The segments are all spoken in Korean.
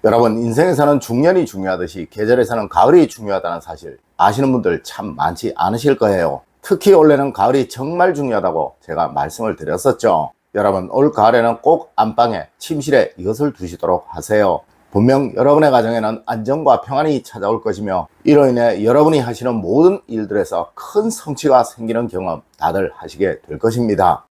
여러분, 인생에서는 중년이 중요하듯이 계절에서는 가을이 중요하다는 사실 아시는 분들 참 많지 않으실 거예요. 특히 올해는 가을이 정말 중요하다고 제가 말씀을 드렸었죠. 여러분, 올 가을에는 꼭 안방에, 침실에 이것을 두시도록 하세요. 분명 여러분의 가정에는 안정과 평안이 찾아올 것이며, 이로 인해 여러분이 하시는 모든 일들에서 큰 성취가 생기는 경험 다들 하시게 될 것입니다.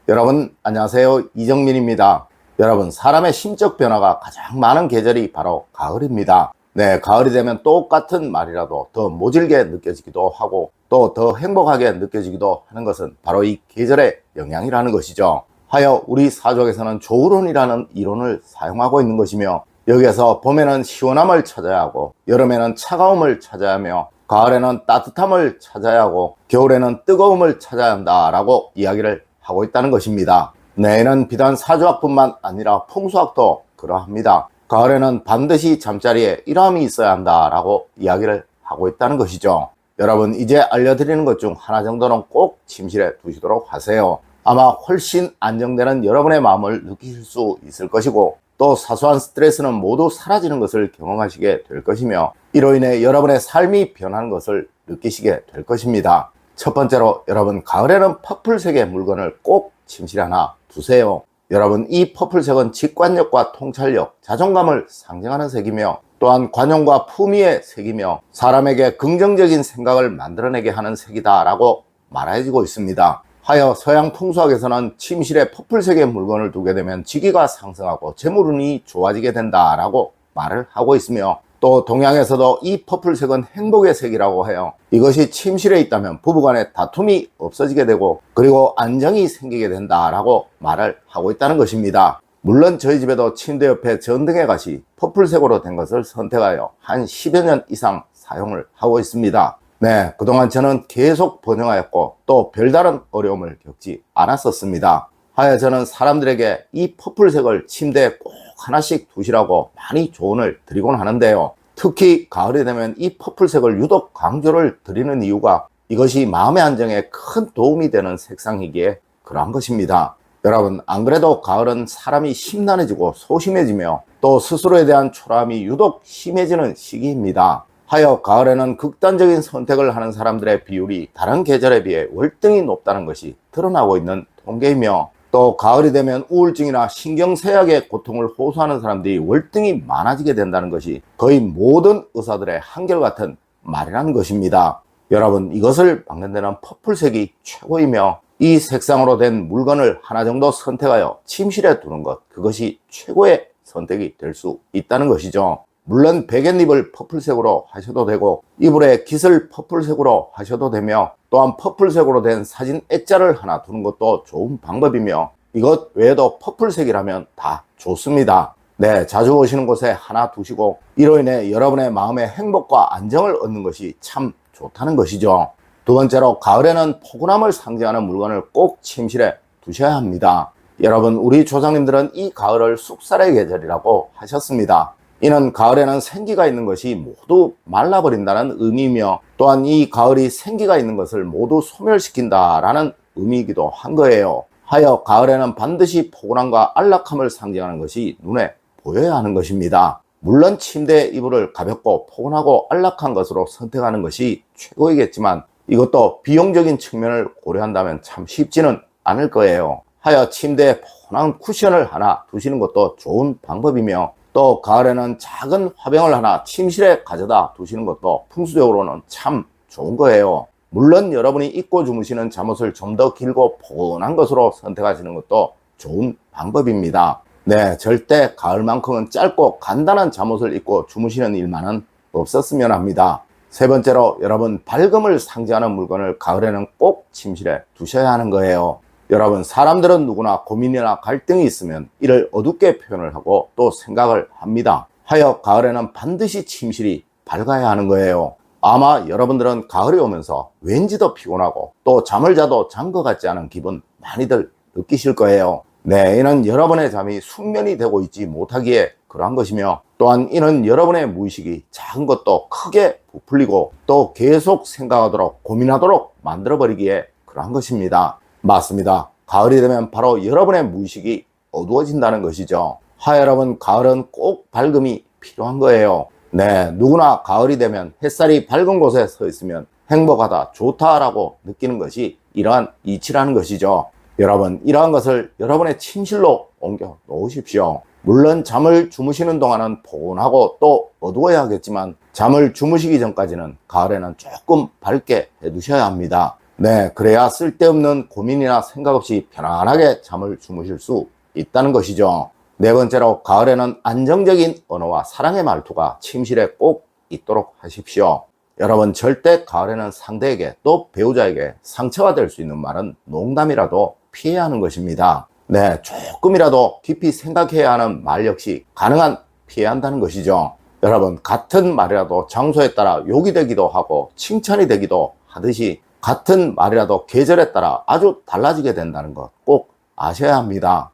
여러분 안녕하세요, 이정민입니다. 여러분, 사람의 심적 변화가 가장 많은 계절이 바로 가을입니다. 네, 가을이 되면 똑같은 말이라도 더 모질게 느껴지기도 하고 또 더 행복하게 느껴지기도 하는 것은 바로 이 계절의 영향이라는 것이죠. 하여 우리 사족에서는 조우론이라는 이론을 사용하고 있는 것이며, 여기에서 봄에는 시원함을 찾아야 하고, 여름에는 차가움을 찾아야 하며, 가을에는 따뜻함을 찾아야 하고, 겨울에는 뜨거움을 찾아야 한다라고 이야기를 하고 있다는 것입니다. 내에는 비단 사주학뿐만 아니라 풍수학도 그러합니다. 가을에는 반드시 잠자리에 일함이 있어야 한다라고 이야기를 하고 있다는 것이죠. 여러분, 이제 알려드리는 것 중 하나 정도는 꼭 침실에 두시도록 하세요. 아마 훨씬 안정되는 여러분의 마음을 느끼실 수 있을 것이고, 또 사소한 스트레스는 모두 사라지는 것을 경험하시게 될 것이며, 이로 인해 여러분의 삶이 변하는 것을 느끼시게 될 것입니다. 첫 번째로, 여러분, 가을에는 퍼플색의 물건을 꼭 침실에 하나 두세요. 여러분, 이 퍼플색은 직관력과 통찰력, 자존감을 상징하는 색이며, 또한 관용과 품위의 색이며, 사람에게 긍정적인 생각을 만들어내게 하는 색이다 라고 말해지고 있습니다. 하여 서양 풍수학에서는 침실에 퍼플색의 물건을 두게 되면 직위가 상승하고 재물운이 좋아지게 된다 라고 말을 하고 있으며, 또 동양에서도 이 퍼플색은 행복의 색이라고 해요. 이것이 침실에 있다면 부부간의 다툼이 없어지게 되고, 그리고 안정이 생기게 된다라고 말을 하고 있다는 것입니다. 물론 저희 집에도 침대 옆에 전등의 갓이 퍼플색으로 된 것을 선택하여 한 10여 년 이상 사용을 하고 있습니다. 네, 그동안 저는 계속 번영하였고 또 별다른 어려움을 겪지 않았었습니다. 하여 저는 사람들에게 이 퍼플색을 침대에 꼭 하나씩 두시라고 많이 조언을 드리곤 하는데요. 특히 가을이 되면 이 퍼플색을 유독 강조를 드리는 이유가, 이것이 마음의 안정에 큰 도움이 되는 색상이기에 그러한 것입니다. 여러분, 안 그래도 가을은 사람이 심란해지고 소심해지며 또 스스로에 대한 초라함이 유독 심해지는 시기입니다. 하여 가을에는 극단적인 선택을 하는 사람들의 비율이 다른 계절에 비해 월등히 높다는 것이 드러나고 있는 통계이며, 또 가을이 되면 우울증이나 신경쇠약의 고통을 호소하는 사람들이 월등히 많아지게 된다는 것이 거의 모든 의사들의 한결같은 말이라는 것입니다. 여러분, 이것을 막는 데는 퍼플색이 최고이며, 이 색상으로 된 물건을 하나 정도 선택하여 침실에 두는 것, 그것이 최고의 선택이 될 수 있다는 것이죠. 물론 베갯잎을 퍼플색으로 하셔도 되고, 이불에 깃을 퍼플색으로 하셔도 되며, 또한 퍼플색으로 된 사진 액자를 하나 두는 것도 좋은 방법이며, 이것 외에도 퍼플색이라면 다 좋습니다. 네, 자주 오시는 곳에 하나 두시고, 이로 인해 여러분의 마음의 행복과 안정을 얻는 것이 참 좋다는 것이죠. 두 번째로, 가을에는 포근함을 상징하는 물건을 꼭 침실에 두셔야 합니다. 여러분, 우리 조상님들은 이 가을을 쑥살의 계절이라고 하셨습니다. 이는 가을에는 생기가 있는 것이 모두 말라버린다는 의미이며, 또한 이 가을이 생기가 있는 것을 모두 소멸시킨다라는 의미이기도 한 거예요. 하여 가을에는 반드시 포근함과 안락함을 상징하는 것이 눈에 보여야 하는 것입니다. 물론 침대 이불을 가볍고 포근하고 안락한 것으로 선택하는 것이 최고이겠지만, 이것도 비용적인 측면을 고려한다면 참 쉽지는 않을 거예요. 하여 침대에 포근한 쿠션을 하나 두시는 것도 좋은 방법이며, 또 가을에는 작은 화병을 하나 침실에 가져다 두시는 것도 풍수적으로는 참 좋은 거예요. 물론 여러분이 입고 주무시는 잠옷을 좀 더 길고 포근한 것으로 선택하시는 것도 좋은 방법입니다. 네, 절대 가을만큼은 짧고 간단한 잠옷을 입고 주무시는 일만은 없었으면 합니다. 세 번째로, 여러분, 밝음을 상징하는 물건을 가을에는 꼭 침실에 두셔야 하는 거예요. 여러분, 사람들은 누구나 고민이나 갈등이 있으면 이를 어둡게 표현을 하고 또 생각을 합니다. 하여 가을에는 반드시 침실이 밝아야 하는 거예요. 아마 여러분들은 가을이 오면서 왠지 더 피곤하고 또 잠을 자도 잔 것 같지 않은 기분 많이들 느끼실 거예요. 네, 이는 여러분의 잠이 숙면이 되고 있지 못하기에 그러한 것이며, 또한 이는 여러분의 무의식이 작은 것도 크게 부풀리고 또 계속 생각하도록 고민하도록 만들어버리기에 그러한 것입니다. 맞습니다. 가을이 되면 바로 여러분의 무의식이 어두워진다는 것이죠. 여러분, 가을은 꼭 밝음이 필요한 거예요. 네, 누구나 가을이 되면 햇살이 밝은 곳에 서 있으면 행복하다, 좋다라고 느끼는 것이 이러한 이치라는 것이죠. 여러분, 이러한 것을 여러분의 침실로 옮겨 놓으십시오. 물론 잠을 주무시는 동안은 포근하고 또 어두워야 하겠지만 잠을 주무시기 전까지는 가을에는 조금 밝게 해두셔야 합니다. 네, 그래야 쓸데없는 고민이나 생각 없이 편안하게 잠을 주무실 수 있다는 것이죠. 네 번째로, 가을에는 안정적인 언어와 사랑의 말투가 침실에 꼭 있도록 하십시오. 여러분, 절대 가을에는 상대에게 또 배우자에게 상처가 될 수 있는 말은 농담이라도 피해야 하는 것입니다. 네, 조금이라도 깊이 생각해야 하는 말 역시 가능한 피해야 한다는 것이죠. 여러분, 같은 말이라도 장소에 따라 욕이 되기도 하고 칭찬이 되기도 하듯이 같은 말이라도 계절에 따라 아주 달라지게 된다는 것 꼭 아셔야 합니다.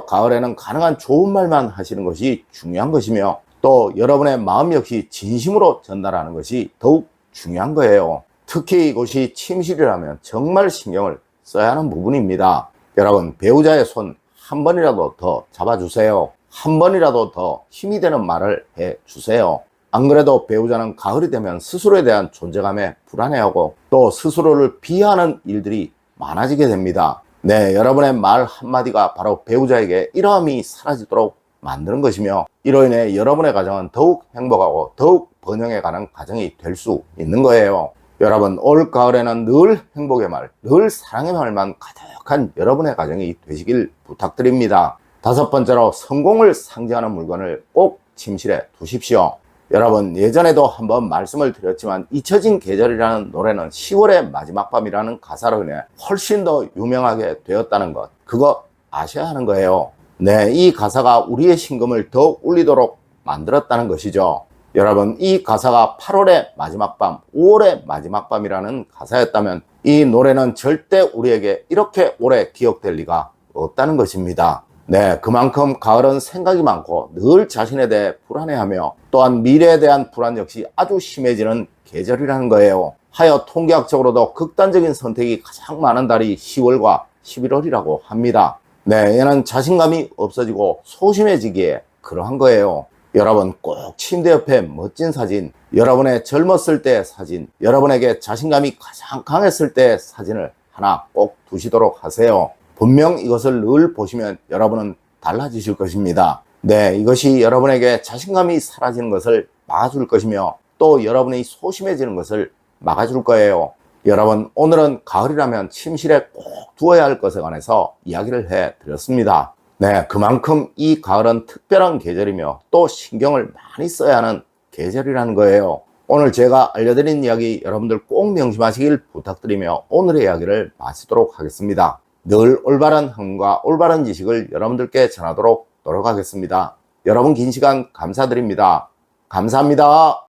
가을에는 가능한 좋은 말만 하시는 것이 중요한 것이며 또 여러분의 마음 역시 진심으로 전달하는 것이 더욱 중요한 거예요. 특히 이곳이 침실이라면 정말 신경을 써야 하는 부분입니다. 여러분, 배우자의 손 한 번이라도 더 잡아주세요. 한 번이라도 더 힘이 되는 말을 해주세요. 안 그래도 배우자는 가을이 되면 스스로에 대한 존재감에 불안해하고 또 스스로를 비하하는 일들이 많아지게 됩니다. 네, 여러분의 말 한마디가 바로 배우자에게 이러함이 사라지도록 만드는 것이며 이로 인해 여러분의 가정은 더욱 행복하고 더욱 번영해가는 가정이 될 수 있는 거예요. 여러분, 올 가을에는 늘 행복의 말, 늘 사랑의 말만 가득한 여러분의 가정이 되시길 부탁드립니다. 다섯 번째로, 성공을 상징하는 물건을 꼭 침실에 두십시오. 여러분, 예전에도 한번 말씀을 드렸지만 잊혀진 계절이라는 노래는 10월의 마지막 밤이라는 가사로 인해 훨씬 더 유명하게 되었다는 것, 그거 아셔야 하는 거예요. 네, 이 가사가 우리의 심금을 더 울리도록 만들었다는 것이죠. 여러분, 이 가사가 8월의 마지막 밤, 5월의 마지막 밤이라는 가사였다면 이 노래는 절대 우리에게 이렇게 오래 기억될 리가 없다는 것입니다. 네, 그만큼 가을은 생각이 많고 늘 자신에 대해 불안해하며 또한 미래에 대한 불안 역시 아주 심해지는 계절이라는 거예요. 통계학적으로도 극단적인 선택이 가장 많은 달이 10월과 11월이라고 합니다. 네, 얘는 자신감이 없어지고 소심해지기에 그러한 거예요. 여러분, 꼭 침대 옆에 멋진 사진, 여러분의 젊었을 때의 사진, 여러분에게 자신감이 가장 강했을 때의 사진을 하나 꼭 두시도록 하세요. 분명 이것을 늘 보시면 여러분은 달라지실 것입니다. 네, 이것이 여러분에게 자신감이 사라지는 것을 막아줄 것이며 또 여러분이 소심해지는 것을 막아줄 거예요. 여러분, 오늘은 가을이라면 침실에 꼭 두어야 할 것에 관해서 이야기를 해드렸습니다. 네, 그만큼 이 가을은 특별한 계절이며 또 신경을 많이 써야 하는 계절이라는 거예요. 오늘 제가 알려드린 이야기 여러분들 꼭 명심하시길 부탁드리며 오늘의 이야기를 마치도록 하겠습니다. 늘 올바른 학문과 올바른 지식을 여러분들께 전하도록 노력하겠습니다. 여러분, 긴 시간 감사드립니다. 감사합니다.